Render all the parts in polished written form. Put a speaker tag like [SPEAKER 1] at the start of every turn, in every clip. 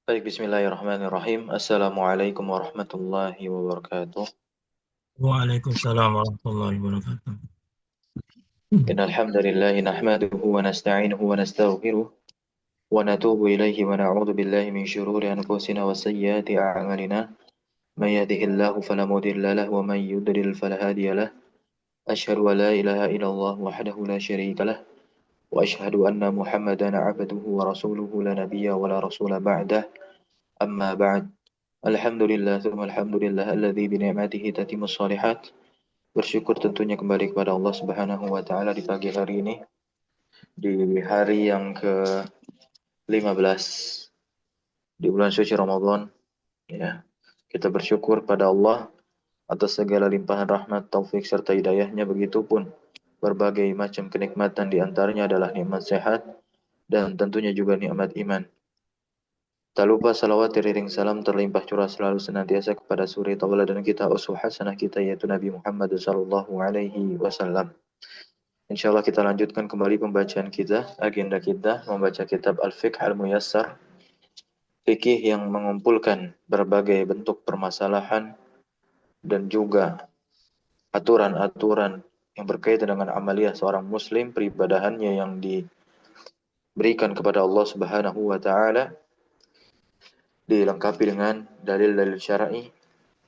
[SPEAKER 1] Baik, bismillahirrahmanirrahim. Assalamualaikum warahmatullahi wabarakatuh.
[SPEAKER 2] Waalaikumsalam warahmatullahi wabarakatuh.
[SPEAKER 1] Innal hamdalillah nahmaduhu wa nasta'inuhu wa nastaghfiruh wa natubu ilaihi wa na'udzu billahi min shururi anfusina wa sayyiati a'malina. May yahdihillahu fala mudilla lahu wa may yudlil fala hadiya lahu. Asyhadu an la ilaha illallah wahdahu la syarika lah wa asyhadu anna Muhammadan 'abduhu wa rasuluhu la nabiyya wa la rasula ba'dah. Amma ba'd. Alhamdulillah, tsumma alhamdulillah alladzi bi ni'matihi tatimmus shalihat. Bersyukur tentunya kembali kepada Allah Subhanahu wa taala di pagi hari ini, di hari yang ke-15 di bulan suci Ramadan, ya. Kita bersyukur pada Allah atas segala limpahan rahmat, taufik serta hidayahnya, begitupun berbagai macam kenikmatan, di antaranya adalah nikmat sehat dan tentunya juga nikmat iman. Tak lupa salawat teriring salam terlimpah curah selalu senantiasa kepada suri tauladan kita, uswah hasanah kita, yaitu Nabi Muhammad sallallahu alaihi wasallam. Insyaallah kita lanjutkan kembali pembacaan kita, agenda kita membaca kitab Al-Fiqh Al-Muyassar, fikih yang mengumpulkan berbagai bentuk permasalahan dan juga aturan-aturan yang berkaitan dengan amaliyah seorang muslim, peribadahannya yang diberikan kepada Allah Subhanahu wa taala, dilengkapi dengan dalil-dalil syar'i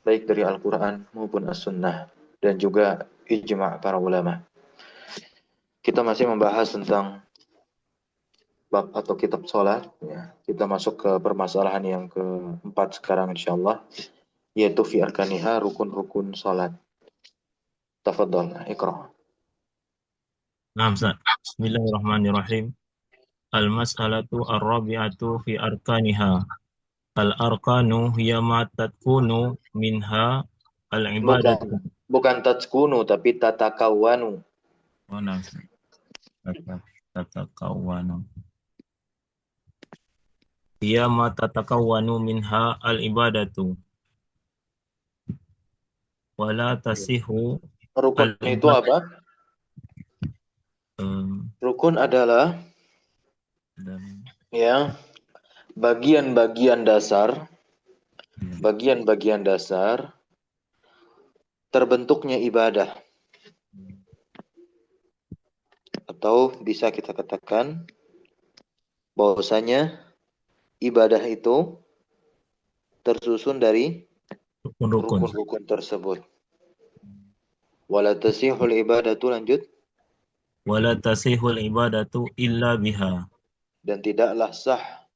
[SPEAKER 1] baik dari Al-Qur'an maupun As-Sunnah dan juga ijma' para ulama. Kita masih membahas tentang bab atau kitab sholat, ya. Kita masuk ke permasalahan yang keempat sekarang insyaallah, yaitu fi arkaniha, rukun-rukun sholat. Tafadhol, Iqra.
[SPEAKER 2] Nah, Ustaz. Bismillahirrahmanirrahim. Al-mas'alatu ar-rabi'atu fi arkaniha. Al-arkanu hiya ma tatkunu minha
[SPEAKER 1] Bukan,
[SPEAKER 2] al-ibadatu.
[SPEAKER 1] bukan tatskunu tapi tatakawanu.
[SPEAKER 2] Oh, nah, Ustaz. Tatakawwanu. Hiya ma tatakawwanu minha al-ibadatu. Wala tasihu
[SPEAKER 1] Rukun itu
[SPEAKER 2] al-ibadatu.
[SPEAKER 1] apa? Rukun adalah, ya, bagian-bagian dasar, bagian-bagian dasar terbentuknya ibadah, atau bisa kita katakan bahwasanya ibadah itu tersusun dari
[SPEAKER 2] Rukun-rukun.
[SPEAKER 1] rukun-rukun tersebut. Wala tasihul ibadatu, lanjut.
[SPEAKER 2] Wala tasihul ibadatu illa biha.
[SPEAKER 1] Dan tidaklah sah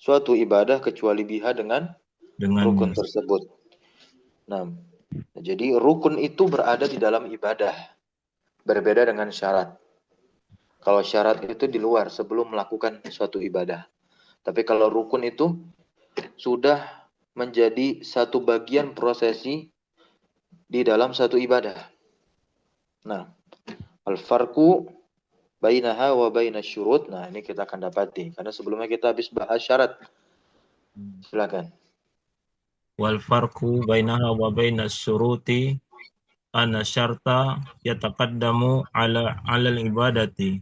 [SPEAKER 1] suatu ibadah kecuali biha, dengan rukun
[SPEAKER 2] Dengannya.
[SPEAKER 1] tersebut. Nah, jadi rukun itu berada di dalam ibadah, berbeda dengan syarat. Kalau syarat itu di luar sebelum melakukan suatu ibadah. Tapi kalau rukun itu sudah menjadi satu bagian prosesi di dalam satu ibadah. Nah, al-farqu bainaha wa bainasy syurut. Nah, ini kita akan dapati karena sebelumnya kita habis bahas syarat. Silakan.
[SPEAKER 2] Wal farqu bainaha wa bainas syuruti anna syarta yataqaddamu ala al-ibadati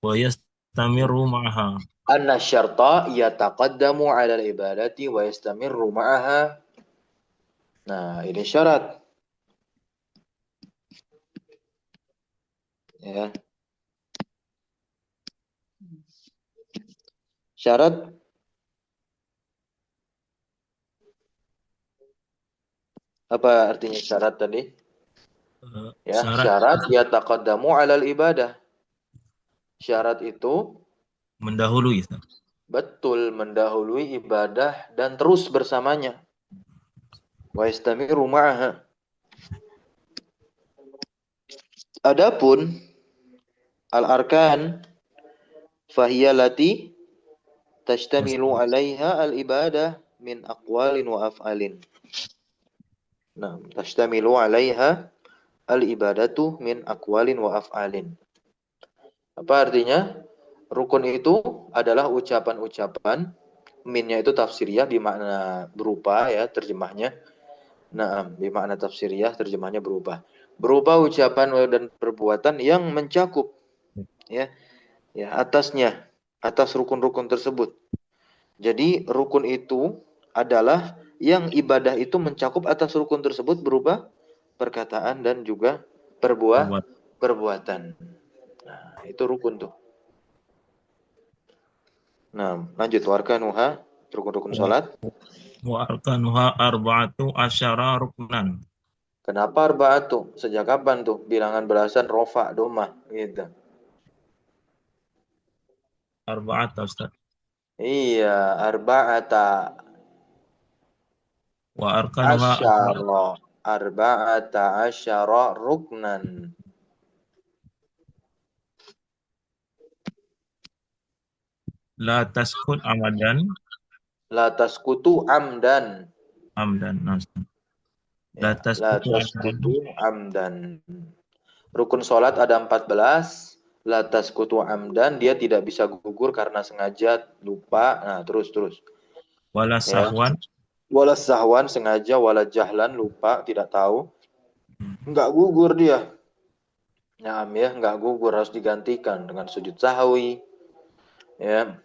[SPEAKER 2] wa yastamiru ma'aha.
[SPEAKER 1] Anna syarta yataqaddamu 'ala al-ibadati wa yastamirru ma'aha. Nah, ini syarat. Ya. Syarat, apa artinya syarat tadi? Ya,
[SPEAKER 2] Syarat
[SPEAKER 1] syarat yataqaddamu 'ala al-ibadah. Syarat itu
[SPEAKER 2] mendahului.
[SPEAKER 1] betul mendahului ibadah dan terus bersamanya. Wa yastamiru ma'aha. Adapun al-arkan fahiyalati tashtamilu 'alaiha al-ibadah min aqwalin wa af'alin. Nah, tashtamilu 'alaiha al-ibadatu min aqwalin wa af'alin. Apa artinya? Rukun itu adalah ucapan-ucapan, minnya itu tafsiriyah, bermakna berupa, ya, terjemahnya. Nah, bermakna tafsiriyah, terjemahnya berupa. Berupa ucapan dan perbuatan yang mencakup, ya, ya, atasnya atas rukun-rukun tersebut. Jadi rukun itu adalah yang ibadah itu mencakup atas rukun tersebut berupa perkataan dan juga
[SPEAKER 2] Perbuat.
[SPEAKER 1] perbuatan. Nah, itu rukun tuh. Nah, lanjut warkanuha, rukun-rukun
[SPEAKER 2] Wa
[SPEAKER 1] salat.
[SPEAKER 2] wa arkanuha arba'atu asyara ruknan.
[SPEAKER 1] Kenapa arba'atu? Sejak kapan tuh bilangan belasan rofa domah gitu.
[SPEAKER 2] Arba'ata Ustaz.
[SPEAKER 1] Iya, arba'ata
[SPEAKER 2] Wa arkanuha
[SPEAKER 1] asyara. Arba'ata asyara ruknan.
[SPEAKER 2] la taskut amadan
[SPEAKER 1] La taskutu amdan.
[SPEAKER 2] amdan. Nah, la
[SPEAKER 1] Ya, la
[SPEAKER 2] taskutu amadan
[SPEAKER 1] taskutu amdan. Rukun sholat ada 14. La taskutu amdan, dia tidak bisa gugur karena sengaja, lupa. Nah, terus.
[SPEAKER 2] wala
[SPEAKER 1] Ya.
[SPEAKER 2] sahwan.
[SPEAKER 1] Wala sahwan, sengaja. Wala jahlan, lupa, tidak tahu. Enggak gugur dia. Naam ya, enggak gugur, harus digantikan dengan sujud sahwi. Ya.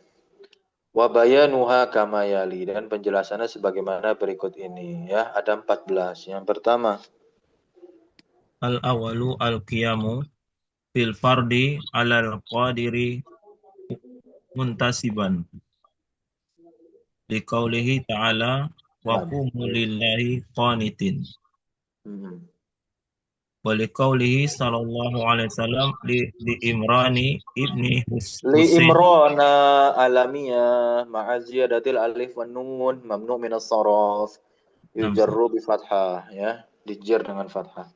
[SPEAKER 1] Wa bayanuha kama yali, dan penjelasannya sebagaimana berikut ini ya. Ada 14. Yang pertama,
[SPEAKER 2] Al awalu al qiyamu fil fardi alal qadiri muntasiban liqaulihi ta'ala wa
[SPEAKER 1] naam.
[SPEAKER 2] qumu lillahi qanitin
[SPEAKER 1] Hmm.
[SPEAKER 2] wa liqaulihi sallallahu alaihi wasallam li Imrani ibni
[SPEAKER 1] Li
[SPEAKER 2] Husain.
[SPEAKER 1] imrona alamiyah ma'aziyadatil alif wa nun mamnu minas saraf
[SPEAKER 2] Nam
[SPEAKER 1] yujarru bi fathah ya, dijer dengan fathah.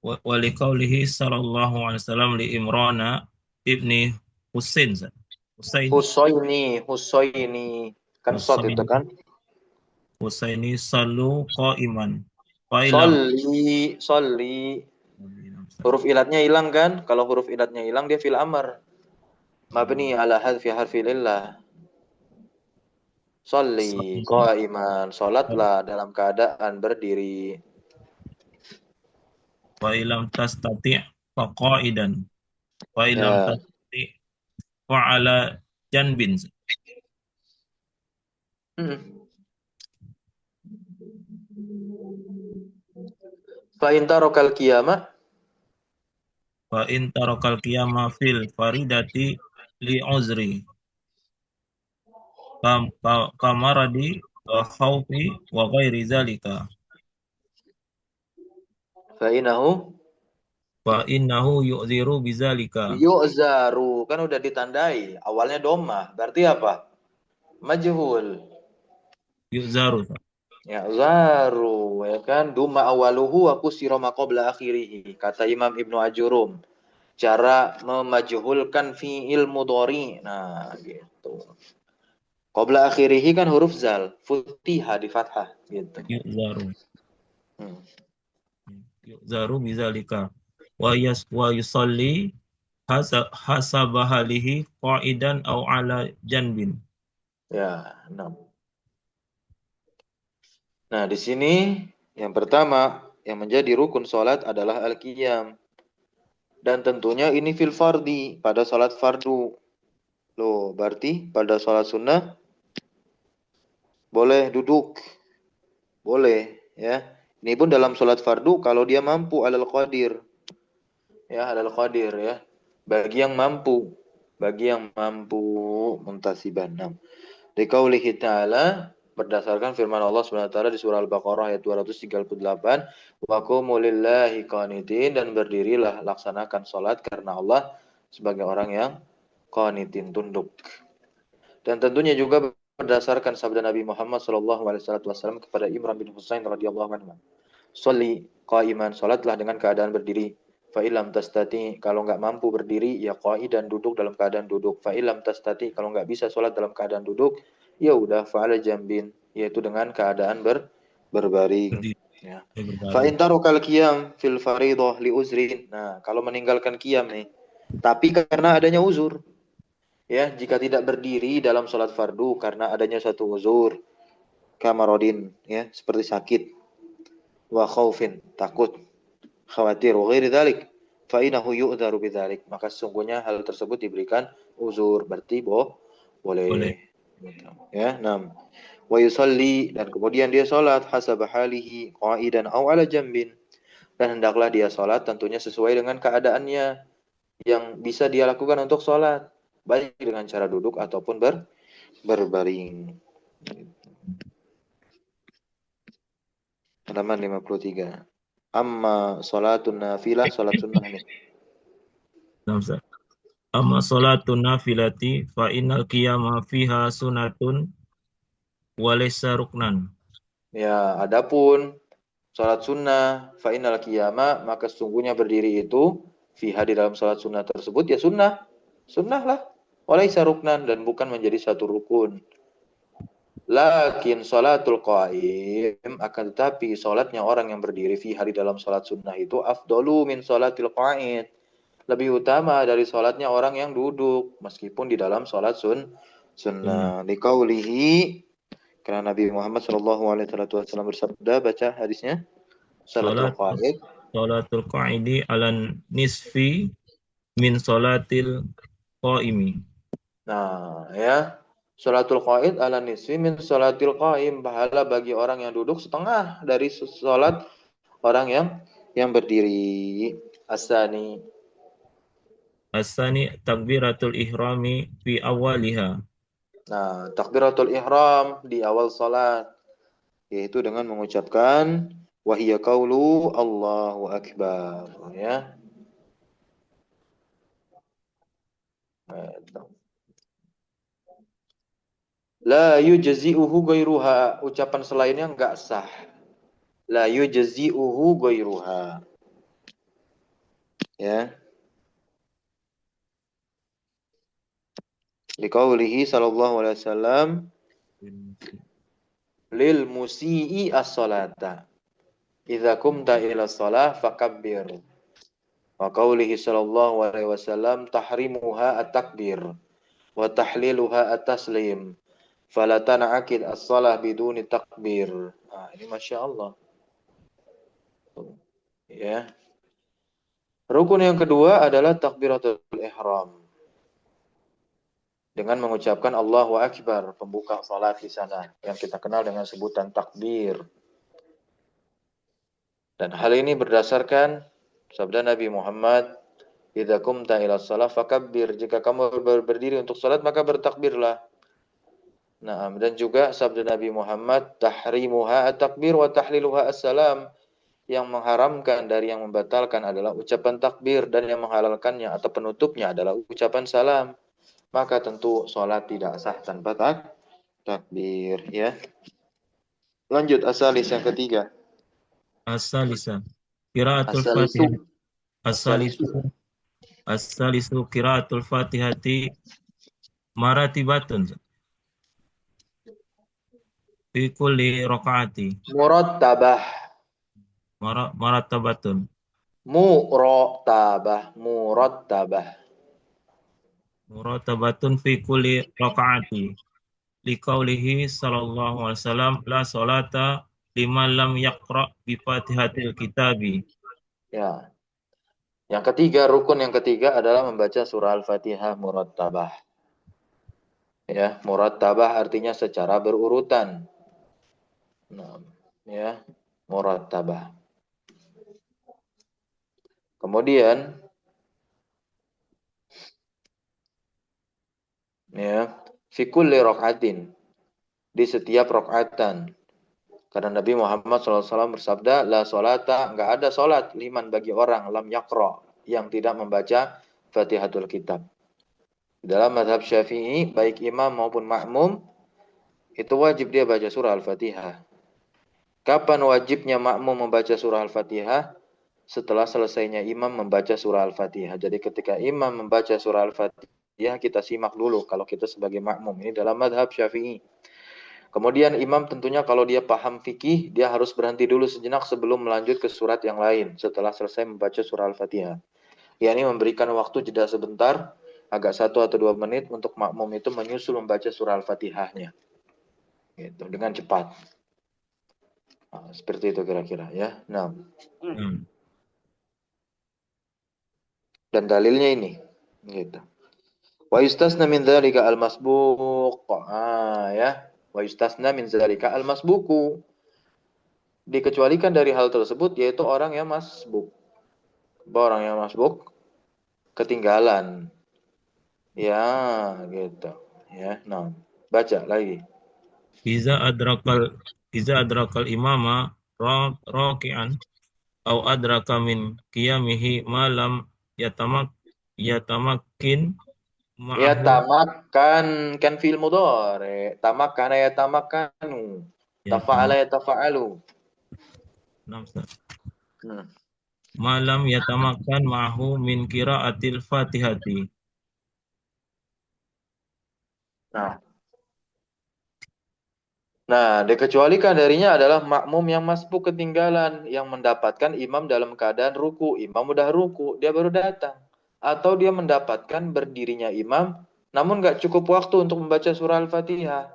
[SPEAKER 2] wa liqaulihi sallallahu alaihi wasallam li Imrana ibni Husain. Husain
[SPEAKER 1] Husaini kan shot itu
[SPEAKER 2] Husain
[SPEAKER 1] kan.
[SPEAKER 2] Husaini salu qaiman Failam.
[SPEAKER 1] Sholli. Huruf ilatnya hilang kan? Kalau huruf ilatnya hilang dia fil amr. Mabni ala hadfi harfil illah. Sholli qaiman. Salatlah dalam keadaan berdiri.
[SPEAKER 2] Failam tastati faqaidan. Failam
[SPEAKER 1] Ya.
[SPEAKER 2] tastati fa'ala janbin.
[SPEAKER 1] Hmm. Fa in tarakal qiyamah.
[SPEAKER 2] Fa in tarakal qiyama fil faridati li uzri kamaradi wa khawfi wa ghairi zalika
[SPEAKER 1] Fa inahu
[SPEAKER 2] fa innahu yu'ziru bizalika.
[SPEAKER 1] yu'zaru, kan udah ditandai awalnya domah, berarti apa? Majhul.
[SPEAKER 2] Yu'zaru.
[SPEAKER 1] Ya, zaru ya kan, duma awaluhu wa kusira ma qabla akhirih, kata Imam Ibnu Ajurum, cara memajhulkan fiil mudhari. Nah gitu, qabla akhirih kan huruf zal futiha di fathah gitu.
[SPEAKER 2] Yu'zaru.
[SPEAKER 1] Hmm.
[SPEAKER 2] Yu'zaru bizalika wa yusalli hasabahalihi qa'idan au ala janbin.
[SPEAKER 1] Ya, enam. Nah, di sini yang pertama yang menjadi rukun sholat adalah al-qiyam. Dan tentunya ini fil fardi, pada sholat fardu. Loh, berarti pada sholat sunnah boleh duduk. Boleh, ya. Ini pun dalam sholat fardu kalau dia mampu alal qadir. Ya, alal qadir ya. Bagi yang mampu. Bagi yang mampu muntasiban. Liqaulihi ta'ala, berdasarkan firman Allah Subhanahu wa taala di surah Al-Baqarah ayat 238, wa qumu lillahi qanitin, dan berdirilah laksanakan salat karena Allah sebagai orang yang qanitin, tunduk. Dan tentunya juga berdasarkan sabda Nabi Muhammad sallallahu alaihi wasallam kepada Imran bin Husain radhiyallahu anhu, "Sholli qa'iman," salatlah dengan keadaan berdiri. Fa ilam tastati, kalau nggak mampu berdiri, ya qa'idan, duduk dalam keadaan duduk. Fa ilam tastati, kalau nggak bisa sholat dalam keadaan duduk, ya udah fa'ala jambin, yaitu dengan keadaan berbaring.
[SPEAKER 2] Berdiri,
[SPEAKER 1] Ya. Fa
[SPEAKER 2] berbaring.
[SPEAKER 1] in tarokal qiyam fil faridah li uzrin. Nah, kalau meninggalkan qiyam nih, tapi karena adanya uzur, ya, jika tidak berdiri dalam sholat fardu karena adanya satu uzur, kamarodin, ya, seperti sakit, wa khaufin, takut, khawatir, wa ghairi dzalik, fa innahu yu'dzaru bidzalik. Maka sesungguhnya hal tersebut diberikan uzur, berarti
[SPEAKER 2] boleh.
[SPEAKER 1] boleh. Ya, 6. Wa yusalli, dan kemudian dia salat hasaba halihi qa'idan aw ala jambin, dan hendaklah dia salat tentunya sesuai dengan keadaannya yang bisa dia lakukan untuk salat, baik dengan cara duduk ataupun berbaring. Halaman 53. Amma salatun nafilah, salat sunnah nih.
[SPEAKER 2] Nah, Ustaz. Amma sholatun nafilati fa innal qiyama fiha sunatun wa laysa ruknan.
[SPEAKER 1] Ya, adapun salat sunnah, fa innal qiyama, maka sesungguhnya berdiri itu fiha di dalam salat sunnah tersebut ya sunnah. Sunnah lah. Walaisa ruknan, dan bukan menjadi satu rukun. Lakin salatul qaim, akan tetapi salatnya orang yang berdiri fiha di dalam salat sunnah itu afdolu min salatil qa'id. Lebih utama dari salatnya orang yang duduk meskipun di dalam salat
[SPEAKER 2] Sunnah.
[SPEAKER 1] sunnah. Liqaulihi, karena Nabi Muhammad sallallahu alaihi wasallam bersabda, baca hadisnya. Salatul
[SPEAKER 2] Salat
[SPEAKER 1] qa'id.
[SPEAKER 2] Salatul qa'idi ala nisfi min salatil qaimi.
[SPEAKER 1] Nah, ya. Salatul qaid ala nisfi min salatil qaim. Pahala bagi orang yang duduk setengah dari salat orang yang berdiri. Asani.
[SPEAKER 2] Asani takbiratul ihrami fi awaliha.
[SPEAKER 1] Nah, takbiratul ihram di awal salat, yaitu dengan mengucapkan wahiyya qaulu Allahu akbar, ya. La yujzi'uhu ghairuha, ucapan selainnya enggak sah. La yujzi'uhu ghairuha, ya. Liqaulihi sallallahu alaihi wasallam lil musii as-salata idza kumta ila shalah fakabbir. Wa qaulihi sallallahu alaihi wasallam tahrimuha at-takbir wa tahliluha at-taslim. Fala tan'aqid as-shalah biduni takbir. Nah, ini Masya Allah. Ya. Rukun yang kedua adalah takbiratul ihram, dengan mengucapkan Allahu Akbar, pembuka salat di sana, yang kita kenal dengan sebutan takbir. Dan hal ini berdasarkan sabda Nabi Muhammad, "Idza qumta ila shalah fakabbir." Jika kamu berdiri untuk salat maka bertakbirlah. Nah, dan juga sabda Nabi Muhammad, "Tahrimuha at-takbir wa tahliluha as-salam." Yang mengharamkan dari yang membatalkan adalah ucapan takbir, dan yang menghalalkannya atau penutupnya adalah ucapan salam. Maka tentu salat tidak sah tanpa takbir, ya. Lanjut asalis yang ketiga.
[SPEAKER 2] Asalisa qiraatul
[SPEAKER 1] Asalisu.
[SPEAKER 2] fatihah.
[SPEAKER 1] Asalisu.
[SPEAKER 2] Asalisu Asalisu qiraatul fatihati maratibatun fi kulli rakaati.
[SPEAKER 1] Murattabah.
[SPEAKER 2] Maratabatun.
[SPEAKER 1] Murattabah.
[SPEAKER 2] Muratabatun fi kulli rakaati. Liqaulihi sallallahu alaihi wasallam la salata liman lam yaqra bi Fatihatil kitabi.
[SPEAKER 1] Ya. Yang ketiga, rukun yang ketiga adalah membaca surah Al-Fatihah murattabah. Ya, murattabah artinya secara berurutan. Nah, ya, murattabah. Kemudian, ya, fi kulli rakaatin, di setiap rakaatan. Karena Nabi Muhammad SAW bersabda, la solata, nggak ada solat liman bagi orang lam yakro, yang tidak membaca Fatihatul Kitab. Dalam mazhab Syafi'i, baik imam maupun makmum, itu wajib dia baca surah Al-Fatihah. Kapan wajibnya makmum membaca surah Al-Fatihah? Setelah selesainya imam membaca surah Al-Fatihah. Jadi ketika imam membaca surah Al-Fatihah, kita simak dulu kalau kita sebagai makmum. Ini dalam mazhab Syafi'i. Kemudian imam tentunya kalau dia paham fikih, dia harus berhenti dulu sejenak sebelum melanjut ke surat yang lain setelah selesai membaca surah Al-Fatihah. Yakni memberikan waktu jeda sebentar, agak 1 atau 2 menit untuk makmum itu menyusul membaca surah Al-Fatihahnya. Gitu, dengan cepat. Nah, seperti itu kira-kira ya. Nah,
[SPEAKER 2] Hmm.
[SPEAKER 1] Dan dalilnya ini, gitu. Wa yustasna min dzalika al-masbuq. Ya. Wa yustasna min dzalika al-masbuku. Dikecualikan dari hal tersebut yaitu orang yang masbuk. Orang yang masbuk ketinggalan. Ya, gitu. Ya, nah. Baca lagi.
[SPEAKER 2] Iza adrakal iza adrakal imama raki'an au adraka min qiyamihi ma lam yatamak yatamakin
[SPEAKER 1] Ya
[SPEAKER 2] ma'ahu
[SPEAKER 1] tamakkan kan fi'il mudhari. Tamakkana ya tamakkanu. Tafa'ala
[SPEAKER 2] yatamak
[SPEAKER 1] ya tafa'alu.
[SPEAKER 2] nafsa
[SPEAKER 1] Hmm.
[SPEAKER 2] ma lam yatamakan ma'ahu min qiraatil fatihati.
[SPEAKER 1] Nah, dikecualikan darinya adalah makmum yang masbuk ketinggalan, yang mendapatkan imam dalam keadaan ruku. Imam udah ruku, dia baru datang. Atau dia mendapatkan berdirinya imam, namun nggak cukup waktu untuk membaca surah Al-Fatihah.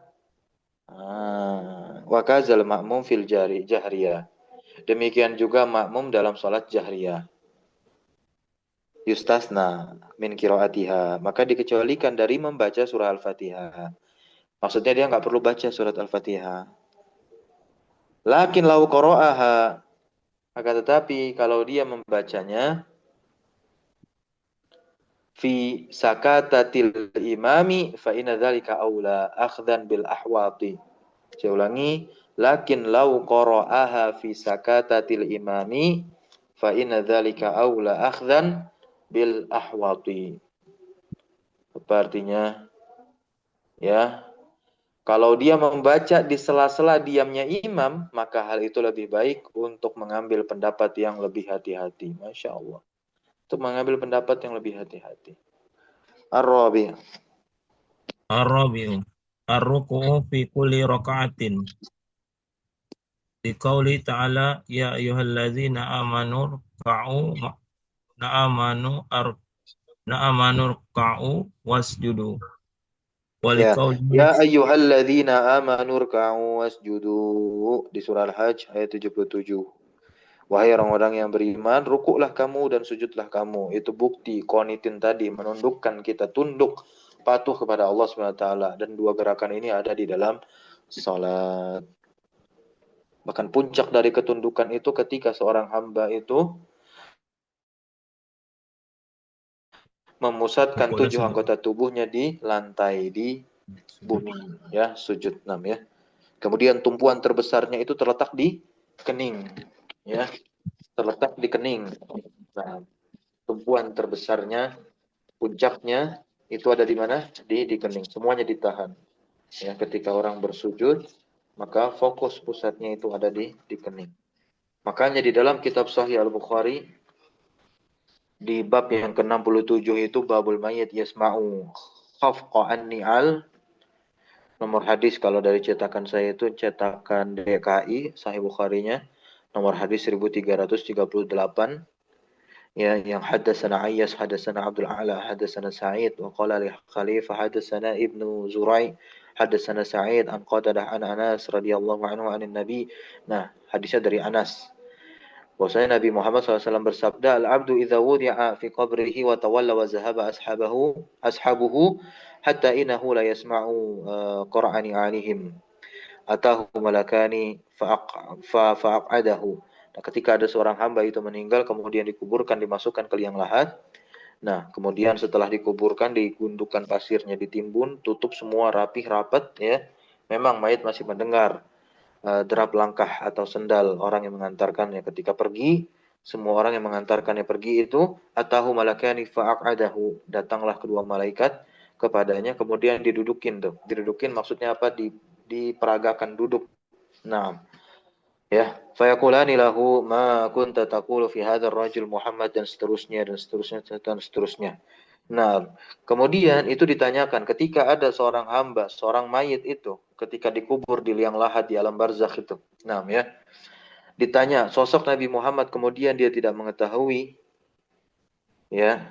[SPEAKER 1] Wakazal makmum fil jahriyah. Demikian juga makmum dalam sholat jahriyah. Yustasna min kiroatiha. Maka dikecualikan dari membaca surah Al-Fatihah. Maksudnya dia nggak perlu baca surat Al-Fatihah. Lakin lau qoro'aha. Akan tetapi kalau dia membacanya fi sakatatil imami fa inna dzalika aula akhdan bil ahwati. Saya ulangi, lakin lau qara'aha fi sakatatil imami fa inna dzalika aula akhdan bil ahwati. Apa artinya? Ya, kalau dia membaca di sela-sela diamnya imam, maka hal itu lebih baik untuk mengambil pendapat yang lebih hati-hati. Masya Allah. Untuk mengambil pendapat yang lebih hati-hati. Ar-Rabi.
[SPEAKER 2] Ar-rabi'u ar-ruku'u fi kulli raka'atin. Liqauli ta'ala ya ayyuhalladzina amanu ruk'u na'amanu ar na'amanu ruk'u wasjudu.
[SPEAKER 1] Ya,
[SPEAKER 2] Waliqauli
[SPEAKER 1] ya ayyuhalladzina amanu rka'u wasjudu di surah Al-Hajj ayat 77. Wahai orang-orang yang beriman, rukuklah kamu dan sujudlah kamu. Itu bukti qanitin tadi menundukkan kita tunduk patuh kepada Allah SWT dan dua gerakan ini ada di dalam salat. Bahkan puncak dari ketundukan itu ketika seorang hamba itu memusatkan
[SPEAKER 2] rukuk dan
[SPEAKER 1] 7 anggota
[SPEAKER 2] sujud.
[SPEAKER 1] tubuhnya di lantai, di bumi, ya, sujud 6 ya. Kemudian tumpuan terbesarnya itu terletak di kening, ya, terletak di kening. Nah, tumpuan terbesarnya, puncaknya itu ada di mana? Di kening. Semuanya ditahan. Ya, ketika orang bersujud, maka fokus pusatnya itu ada di kening. Makanya di dalam kitab Sahih Al-Bukhari di bab yang ke-67 itu babul mayit yasma'u khafqa an-ni'al. Nomor hadis kalau dari cetakan saya itu cetakan DKI Sahih Bukharinya nomor hadis 1338 ya, yang hadatsana Ayyas hadatsana Abdul A'la hadatsana Sa'id wa qala li Khalifah hadatsana Ibnu Zurai hadatsana Sa'id an Qatadah an Anas radhiyallahu anhu anin Nabi. Nah, hadisnya dari Anas. Bahwasanya Nabi Muhammad SAW bersabda, "Al-'abdu idza wudi'a fi qabrihi wa tawalla wa zahaba ashabuhu hatta innahu la yasma'u qur'ani 'alihim. Atahu malakani fa'aqadahu." Nah, ketika ada seorang hamba itu meninggal kemudian dikuburkan dimasukkan ke liang lahat. Nah, kemudian setelah dikuburkan digundukkan pasirnya ditimbun, tutup semua rapih rapat ya. Memang mayat masih mendengar derap langkah atau sendal orang yang mengantarkannya ketika pergi. Semua orang yang mengantarkannya pergi itu atahu malakani fa'aqadahu, datanglah kedua malaikat kepadanya kemudian didudukin tuh. Didudukin maksudnya apa? Diperagakan duduk. Nah, ya, fayaqulani lahu ma kunta taqulu fi hadzal rajul Muhammad dan seterusnya dan seterusnya dan seterusnya. Nah, kemudian itu ditanyakan ketika ada seorang hamba, seorang mayit itu ketika dikubur di liang lahat di alam barzakh itu. Nah, ya. Ditanya sosok Nabi Muhammad kemudian dia tidak mengetahui, ya.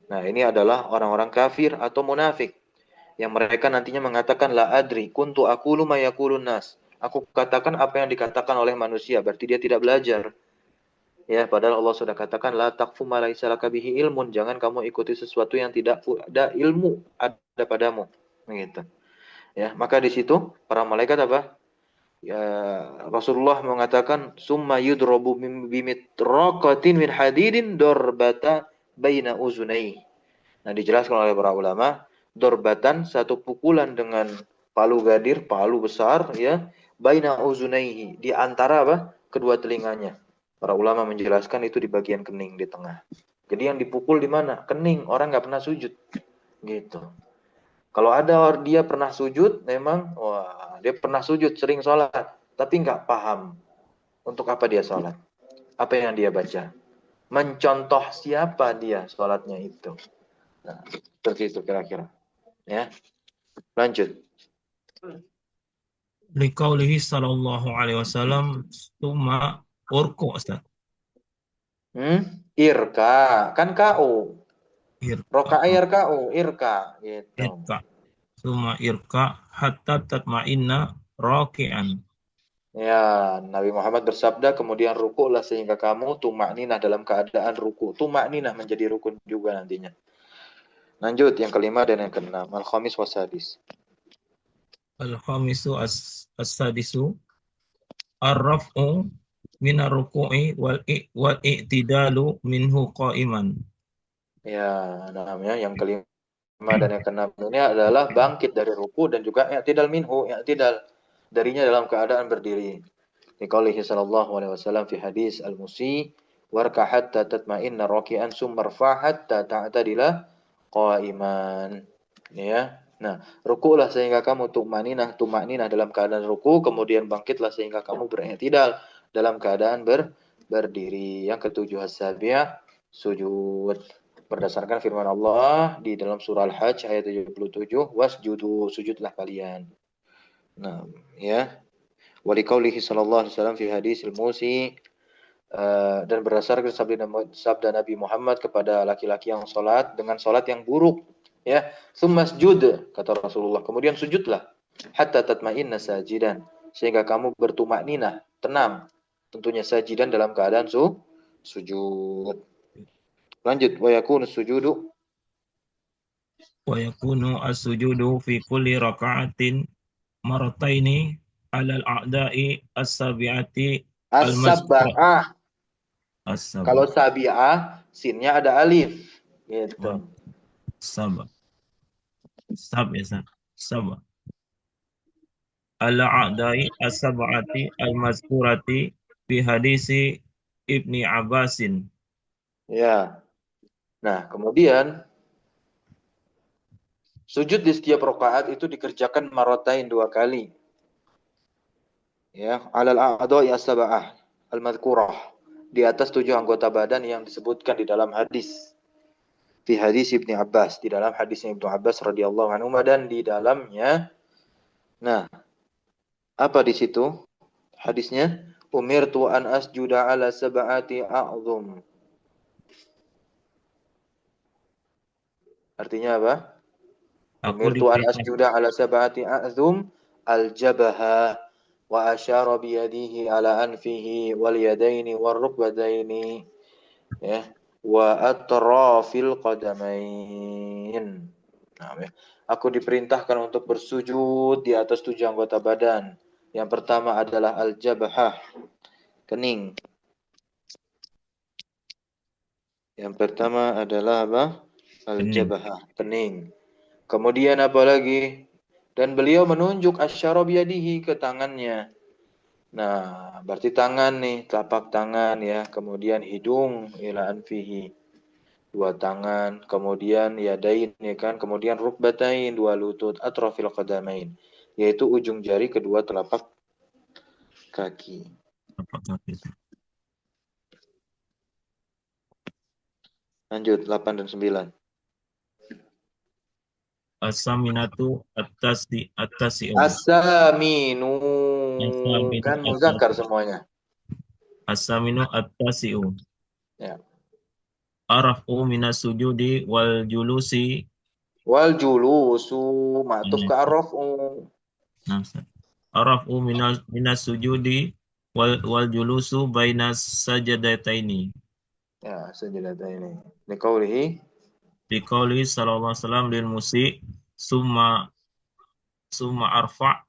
[SPEAKER 1] Nah, ini adalah orang-orang kafir atau munafik yang mereka nantinya mengatakan la adri kuntu aqulu ma yaqulun nas. Aku katakan apa yang dikatakan oleh manusia, berarti dia tidak belajar. Ya, padahal Allah sudah katakan la taqfu ma laisa laka bihi ilmun, jangan kamu ikuti sesuatu yang tidak ada ilmu ada padamu. Begitu. Ya, maka di situ para malaikat apa? Ya, Rasulullah mengatakan summa yudrobu bimitraqatin min hadidin dorbata baina uzunai. Nah, dijelaskan oleh para ulama, dorbatan satu pukulan dengan palu gadir, palu besar ya, baina uzunaihi, di antara apa? Kedua telinganya. Para ulama menjelaskan itu di bagian kening di tengah. Jadi yang dipukul di mana? Kening. Orang nggak pernah sujud. Gitu. Kalau ada dia pernah sujud, memang wah dia pernah sujud, sering sholat, tapi nggak paham untuk apa dia sholat, apa yang dia baca, mencontoh siapa dia sholatnya itu. Nah, seperti itu kira-kira. Ya, lanjut.
[SPEAKER 2] Liqaulihi sallallahu alaihi wasallam summa urku Ustaz.
[SPEAKER 1] Irka, kan KU.
[SPEAKER 2] Irka,
[SPEAKER 1] Roka RKU, Irka, gitu.
[SPEAKER 2] irka, summa irka hatta tatma'inna raki'an.
[SPEAKER 1] Ya, Nabi Muhammad bersabda, kemudian rukuklah sehingga kamu tumak ninah dalam keadaan ruku. Tumak ninah menjadi rukun juga nantinya. Lanjut, yang kelima dan yang keenam. Al-Khamis wasadis.
[SPEAKER 2] Al-khamisu as-sadisu ar-raf'u minar ruku'i wal i'tidalu minhu qa'iman.
[SPEAKER 1] Ya, namanya yang kelima dan yang keenam ini adalah bangkit dari ruku dan juga i'tidal minhu, i'tidal darinya dalam keadaan berdiri. Liqaulihi sallallahu alaihi wasallam fi hadis al-musi warka hatta tatma'inna raki'an summa rfa' hatta ta'tadila qa'iman. Ya. Nah, rukulah sehingga kamu tumakninah dalam keadaan ruku, kemudian bangkitlah sehingga kamu beriktidal dalam keadaan berdiri. Yang ketujuh as-sabi' sujud. Berdasarkan firman Allah di dalam surah Al-Hajj ayat 77, wasjudu, sujudlah kalian. Nah, ya. Walikaulihi sallallahu alaihi wasallam fi hadis al-musi, dan berdasarkan sabda Nabi Muhammad kepada laki-laki yang sholat dengan sholat yang buruk, ya, summasjud, kata Rasulullah, kemudian sujudlah, hatta tatma'inna sajidan, sehingga kamu bertumakninah, tenang, tentunya sajidan dalam keadaan sujud. Lanjut, wa yakunu sujudu,
[SPEAKER 2] Wa yakunu as-sujudu fi kulli raka'atin marataini alal a'da'i as-sabi'ati al-mazkura.
[SPEAKER 1] as-sab'ah. Kalau
[SPEAKER 2] As-sab'a.
[SPEAKER 1] sabi'ah, sinnya ada alif, gitu.
[SPEAKER 2] Wa sab'a. Sab ya Ustaz. Sab'a. Ala a'da'i as-sab'ati al-mazkurati fi hadisi Ibni Abbasin.
[SPEAKER 1] Ya. Nah, kemudian sujud di setiap rakaat itu dikerjakan marotain 2 kali. Ya, alal a'dha'i as-sab'ah al-madhkurah, di atas 7 anggota badan yang disebutkan di dalam hadis. Fi hadis Ibni Abbas, di dalam hadisnya Ibnu Abbas radhiyallahu anhu, dan di dalamnya. Nah, apa di situ hadisnya? Umirtu an asjuda ala sab'ati a'dhum. Artinya apa?
[SPEAKER 2] Aku
[SPEAKER 1] Umirtu an
[SPEAKER 2] diperintah
[SPEAKER 1] asjuda ala sab'ati a'dhum al-jabha wa asyara biyadihi ala anfihi wal yadaini war rukbataini, ya, wa atrafil qadamain. Nah, ya. Aku diperintahkan untuk bersujud di atas 7 anggota badan. Yang pertama adalah al-jabhah, kening. Yang pertama adalah apa?
[SPEAKER 2] kening.
[SPEAKER 1] Al-jabhah, kening. Kemudian apa lagi? Dan beliau menunjuk asyara biyadihi, ke tangannya. Nah, berarti tangan nih, telapak tangan ya. Kemudian hidung ila anfihi, 2 tangan. Kemudian yadain ya kan. Kemudian rukbatain, 2 lutut. Atrafil qadamain, yaitu ujung jari kedua telapak kaki.
[SPEAKER 2] Apakah itu?
[SPEAKER 1] Lanjut 8 dan 9.
[SPEAKER 2] As-saminatu at-tasi'u.
[SPEAKER 1] As-saminu,
[SPEAKER 2] As-saminu
[SPEAKER 1] kan muzakkar
[SPEAKER 2] at-tasi'u.
[SPEAKER 1] semuanya.
[SPEAKER 2] As-saminu at-tasi'u.
[SPEAKER 1] Ya.
[SPEAKER 2] Araf'u minas sujudi wal julusi.
[SPEAKER 1] Wal julusu ma'tuf
[SPEAKER 2] Nah,
[SPEAKER 1] ka arrafu.
[SPEAKER 2] Ustaz. Araf'u minas sujudi wal julusu baina sajadataini.
[SPEAKER 1] Ya, sajadah ini. Liqaulihi
[SPEAKER 2] Liqauli sallallahu alaihi wasallam lil musi summa arfa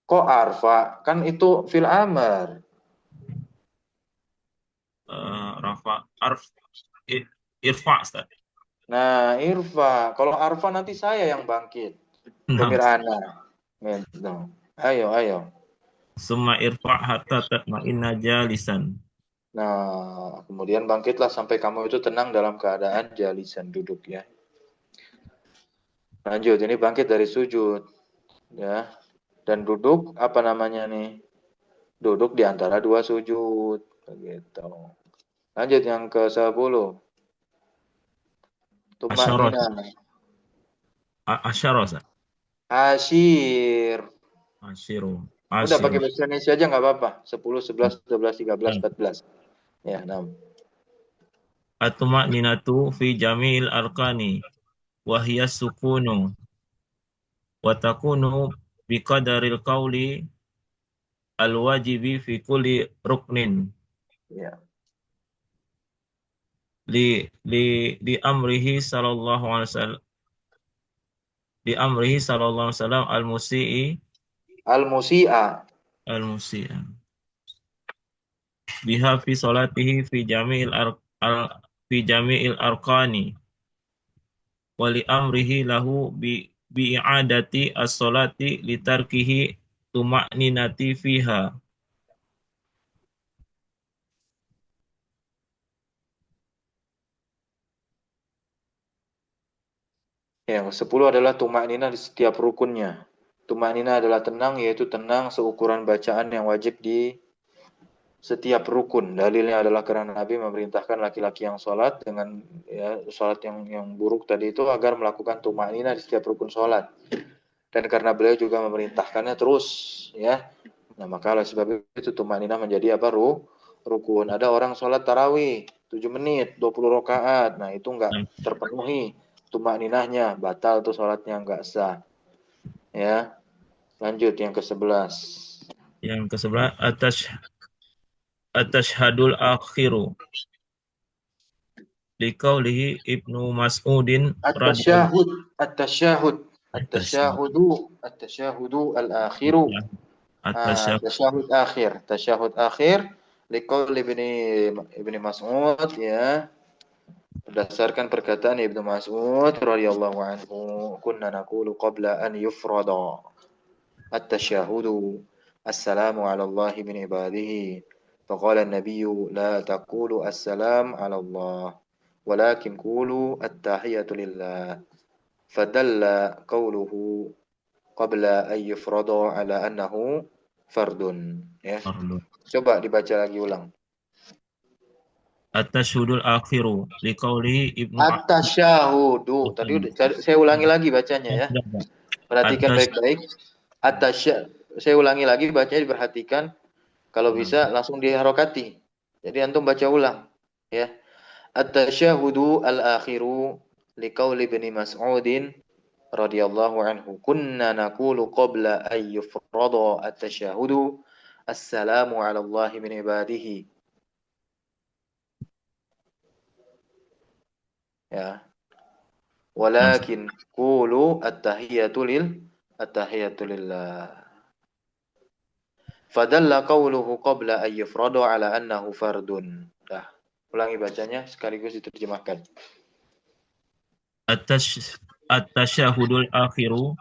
[SPEAKER 1] kok arfa? Kan itu fil amr.
[SPEAKER 2] rafa arf irfa Ustaz.
[SPEAKER 1] Nah, irfa. Kalau arfa nanti saya yang bangkit.
[SPEAKER 2] Nah,
[SPEAKER 1] Domir ana. Gitu. Ayo, ayo.
[SPEAKER 2] summa irfa hatta tatma'inna jalisan.
[SPEAKER 1] Nah, kemudian bangkitlah sampai kamu itu tenang dalam keadaan jalisan duduk ya. Lanjut, ini bangkit dari sujud ya. Dan duduk apa namanya nih? Duduk di antara dua sujud begitu. Lanjut yang ke-10. Tumak
[SPEAKER 2] Asyara
[SPEAKER 1] nina.
[SPEAKER 2] asyara Ustaz.
[SPEAKER 1] Asyir.
[SPEAKER 2] Asyiru
[SPEAKER 1] Udah pakai
[SPEAKER 2] asyiru.
[SPEAKER 1] bahasa Indonesia aja nggak apa-apa. 10, 11, 12, 13, 14. Ya, 6.
[SPEAKER 2] At-tuma'ninatu fi jamil arkani wa hiya sukunu wa takunu biqadaril qawli al-wajibi fi kulli ruknin
[SPEAKER 1] Ya.
[SPEAKER 2] li li li amrihi sallallahu alaihi wasallam al-musii
[SPEAKER 1] Al-musi'a.
[SPEAKER 2] al-musii biha fi salatihi fi jami'il arkani wa li amrihi lahu bi i'adati as-salati li tarkihi tuma'ninati fiha.
[SPEAKER 1] Yang 10 adalah tumak nina di setiap rukunnya. Tumak nina adalah tenang, yaitu tenang seukuran bacaan yang wajib di setiap rukun. Dalilnya adalah karena Nabi memerintahkan laki-laki yang sholat dengan ya, sholat yang buruk tadi itu agar melakukan tumanina di setiap rukun sholat. Dan karena beliau juga memerintahkannya terus, ya. Nah maka oleh sebab itu tumanina menjadi apa rukun. Ada orang sholat tarawih 7 menit, 20 rakaat. Nah itu enggak terpenuhi tumaninahnya, batal tuh sholatnya enggak sah. Ya, lanjut yang ke-11.
[SPEAKER 2] Yang ke-11 at-tashhadul akhiru liqaulihi Ibnu Mas'udin radhiyallahu
[SPEAKER 1] At-tasyahud, at-tasyahud,
[SPEAKER 2] anhu
[SPEAKER 1] at-tasyahudu al-akhiru. Tasyahud akhir, tasyahud akhir liqaul ibni Mas'ud ya. Berdasarkan perkataan Ibnu Mas'ud radhiyallahu anhu, kunna naqulu qabla an yufrada at-tasyahudu assalamu ala Allah min ibadihi. فقال النبي لا تقولوا السلام على الله ولكن قولوا التحية لله فدل قوله قبل أن يفرض على أنه فرد ya. Coba dibaca lagi ulang.
[SPEAKER 2] at-tashhudul akhiru liqaulihi Ibnu
[SPEAKER 1] At-tasyahudu. Tadi udah saya ulangi lagi bacanya ya. Perhatikan
[SPEAKER 2] At-tash
[SPEAKER 1] baik-baik. Saya ulangi lagi bacanya diperhatikan. Kalau bisa langsung diharokati. Jadi antum baca ulang ya. At-tasyahudu al-akhiru liqauli ibni Mas'udin radhiyallahu anhu. Kunna naqulu qabla an yufrada at-tasyahudu assalamu ala Allah min ibadihi. Ya. Walakin qulu at-tahiyatu lillah. Fadalla qawluhu qabla an yufrada ala annahu fardun. Dah. Ulangi bacanya sekaligus diterjemahkan.
[SPEAKER 2] at-tasyahudul akhiru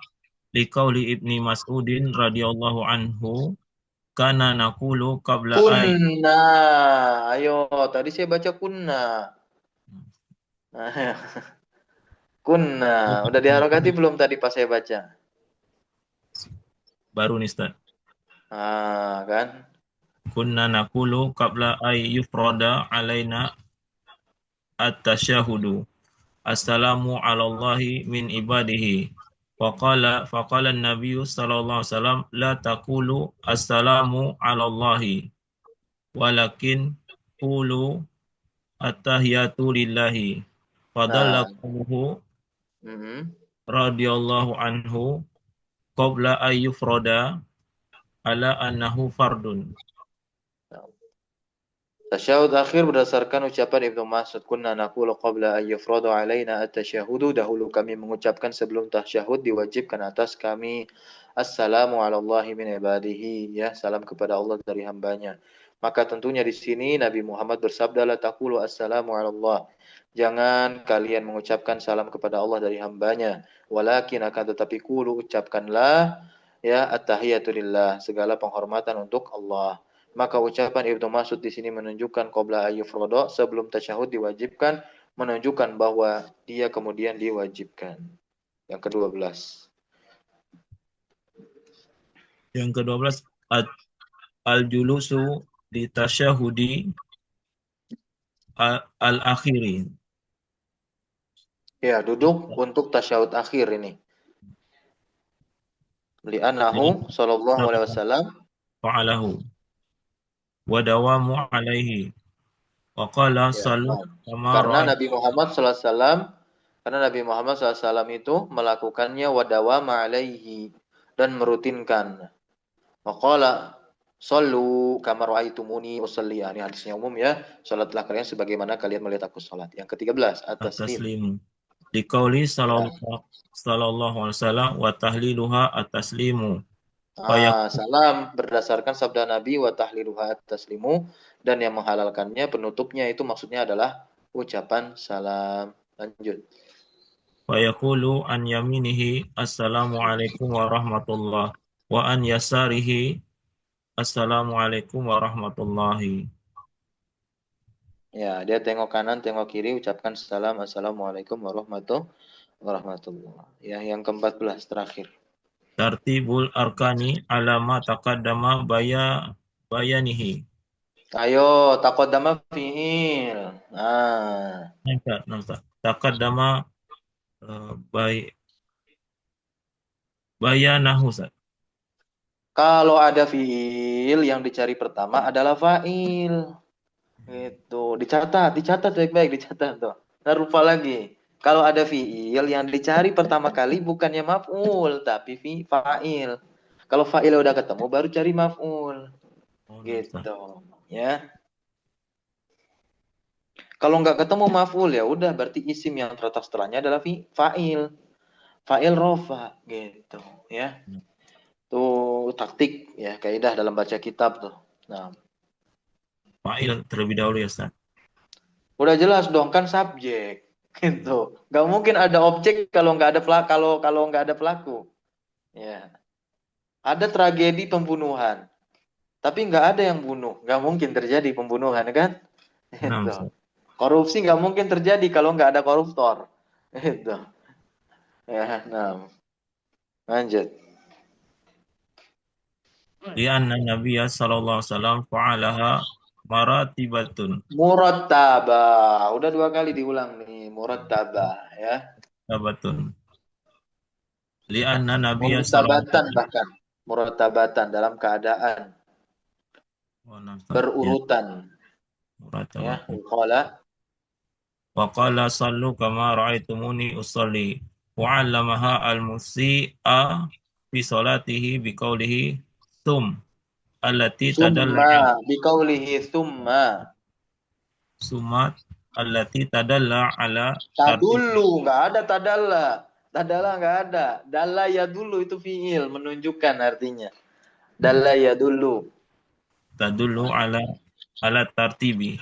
[SPEAKER 2] liqauli Ibni Mas'udin radhiyallahu anhu kana naqulu qabla ay
[SPEAKER 1] Kunna. Ayo, tadi saya baca kunna. Kunna. Udah diharokati belum tadi pas saya baca?
[SPEAKER 2] baru nih Ustaz.
[SPEAKER 1] Kan?
[SPEAKER 2] Kunna naqulu qabla ay yufrada alaina at-tasyahudu assalamu ala Allahi min ibadihi. Faqala an-nabiyyu sallallahu alaihi wasallam la taqulu assalamu ala Allahi walakin qulu at-tahiyatu lillahi. Fadalla
[SPEAKER 1] Nah,
[SPEAKER 2] qawluhu
[SPEAKER 1] mm-hmm.
[SPEAKER 2] radhiyallahu anhu qabla ayyufrada ala annahu fardun.
[SPEAKER 1] Tasyahud akhir berdasarkan ucapan Ibnu Mas'ud, kunna naqulu qabla an yufradu alaina at-tasyahudu, dahulu kami mengucapkan sebelum tasyahud diwajibkan atas kami assalamu ala Allahi min ibadihi, ya, salam kepada Allah dari hambanya. Maka tentunya di sini Nabi Muhammad bersabda, la taqulu assalamu ala Allah. Jangan kalian mengucapkan salam kepada Allah dari hambanya, walakin akan tetapi kulu ucapkanlah, ya, at-tahiyatu lillah, segala penghormatan untuk Allah. Maka ucapan Ibnu Mas'ud di sini menunjukkan qabla ayyufrodo, sebelum tasyahud diwajibkan, menunjukkan bahwa dia kemudian diwajibkan. Yang ke-12.
[SPEAKER 2] Yang ke-12 al-julusu di tasyahudi al-akhiri.
[SPEAKER 1] Ya, duduk untuk tasyahud akhir ini. Li'annahu sallallahu alaihi wasallam,
[SPEAKER 2] Fa'alahu wa dawamu alaihi wa qala
[SPEAKER 1] ya,
[SPEAKER 2] sallu
[SPEAKER 1] nah,
[SPEAKER 2] kama
[SPEAKER 1] karena
[SPEAKER 2] ra'aytu.
[SPEAKER 1] Nabi Muhammad sallallahu alaihi wasallam, karena Nabi Muhammad sallallahu alaihi wasallam itu melakukannya wadawama alaihi, dan merutinkan. Waqala sallu kama ra'aitumuni usolli. Ini hadisnya umum, ya. Salatlah kalian sebagaimana kalian melihat aku salat. Yang ke-13, at-taslim.
[SPEAKER 2] At-taslimu liqauli
[SPEAKER 1] Ya.
[SPEAKER 2] sallallahu alaihi wasallam wa tahliluha at-taslimu fayak
[SPEAKER 1] Salam berdasarkan sabda Nabi wa tahliluha at-taslimu, dan yang menghalalkannya penutupnya itu maksudnya adalah ucapan salam. Lanjut.
[SPEAKER 2] fayaqulu an yaminihi assalamu alaikum warahmatullah wa an yasarihi assalamu alaikum warahmatullahi.
[SPEAKER 1] Ya, dia tengok kanan, tengok kiri, ucapkan salam, assalamualaikum warahmatullahi wabarakatuh. Ya, yang ke-14 terakhir.
[SPEAKER 2] Tartibul arkani alama taqaddama bayanihi.
[SPEAKER 1] Ayo, taqaddama fi'il. Nah,
[SPEAKER 2] Nampak. Taqaddama bay bayanahu Ustaz.
[SPEAKER 1] kalau ada fi'il yang dicari pertama adalah fa'il. Gitu. Dicatat, dicatat baik-baik, dicatat tuh. Nggak lupa lagi. Kalau ada fi'il yang dicari pertama kali bukannya maf'ul, tapi fa'il. Kalau fa'il udah ketemu baru cari maf'ul.
[SPEAKER 2] Oh, nampak.
[SPEAKER 1] Gitu. Ya. Kalau nggak ketemu maf'ul, ya udah berarti isim yang terletak setelahnya adalah fa'il. Fa'il rofa gitu, ya. Tuh taktik, ya, kaidah dalam baca kitab tuh. Nah,
[SPEAKER 2] Fa'il terlebih dahulu ya Ustaz.
[SPEAKER 1] udah jelas dong, kan subjek gitu. Gak mungkin ada objek kalau nggak ada pelaku, kalau nggak ada pelaku. Ya, ada tragedi pembunuhan, tapi nggak ada yang bunuh, nggak mungkin terjadi pembunuhan, kan?
[SPEAKER 2] Nah,
[SPEAKER 1] Gitu.
[SPEAKER 2] Ustaz.
[SPEAKER 1] Korupsi nggak mungkin terjadi kalau nggak ada koruptor. Gitu. Ya, nah, lanjut.
[SPEAKER 2] Lianna Nabiya sallallahu alaihi wasallam fa'alaha maratibatun.
[SPEAKER 1] Murattabah, udah dua kali diulang nih, murattabah, ya.
[SPEAKER 2] Tabatun. Lianna Nabiya sallallahu alaihi
[SPEAKER 1] Murtabatan
[SPEAKER 2] wasallam.
[SPEAKER 1] bahkan, murattabatan dalam keadaan
[SPEAKER 2] Oh, nampak. Ya,
[SPEAKER 1] berurutan, ya.
[SPEAKER 2] muratabatun.
[SPEAKER 1] Qala,
[SPEAKER 2] Wa qala sallu kama ra'aitumuni usalli. Wa 'allamaha al-musii'a fi salatihi biqaulihi sum allati tadalla
[SPEAKER 1] summa biqaulihi summa.
[SPEAKER 2] sumat allati tadalla ala tartibi.
[SPEAKER 1] Tadulu, nggak ada tadalla. Tadalla nggak ada. Dalla ya dulu itu fiil, menunjukkan artinya. Dalla ya dulu.
[SPEAKER 2] Tadullu ala tartibi.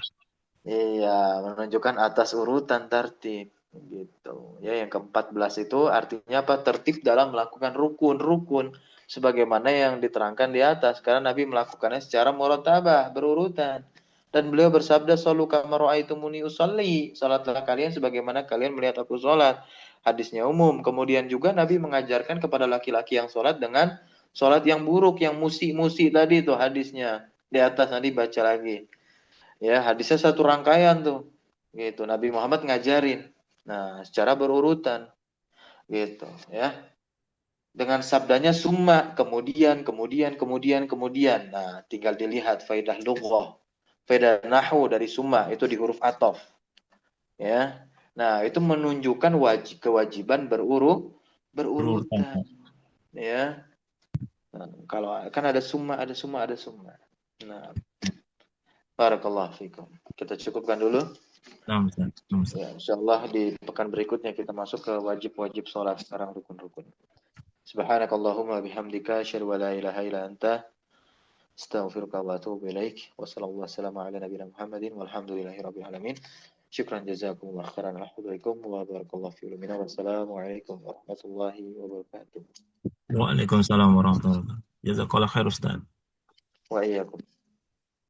[SPEAKER 1] Iya, menunjukkan atas urutan tertib. Gitu. Ya, yang ke-14 itu artinya apa? Tertib dalam melakukan rukun-rukun. Sebagaimana yang diterangkan di atas. Karena Nabi melakukannya secara murattabah, berurutan. Dan beliau bersabda, Sallu kama ra'aitumuni usalli. Salatlah kalian sebagaimana kalian melihat aku salat. Hadisnya umum. Kemudian juga Nabi mengajarkan kepada laki-laki yang salat dengan salat yang buruk, yang musik-musik tadi tuh hadisnya. Di atas nanti baca lagi. Ya, hadisnya satu rangkaian tuh. Gitu. Nabi Muhammad ngajarin. Nah, secara berurutan gitu, ya. Dengan sabdanya summa, kemudian. Nah, tinggal dilihat faidah lughah. Faidah nahwu dari summa itu di huruf ataf. Ya. Nah, itu menunjukkan kewajiban
[SPEAKER 2] Berurutan.
[SPEAKER 1] berurutan, ya. Nah, kalau kan ada summa, ada summa, ada summa. Nah, Barakallahu fikum. Kita cukupkan dulu.
[SPEAKER 2] Nah, Ustaz. Nah, Ustaz.
[SPEAKER 1] Ya, insyaallah di pekan berikutnya kita masuk ke wajib-wajib sholat, sekarang rukun-rukun. Subhanakallahumma bihamdika asyhadu an la ilaha illa anta astaghfiruka wa atubu ilaik. Wassallallahu wassalamu ala nabiyina Muhammadin walhamdulillahi rabbil alamin. Syukran jazakumullah khairan. Alhamdulillah wa barakallahu fi ulumina. Wassalamualaikum warahmatullahi wabarakatuh.
[SPEAKER 2] Waalaikumsalam warahmatullahi wabarakatuh. Jazakallah khair Ustaz.
[SPEAKER 1] Wa iyyakum.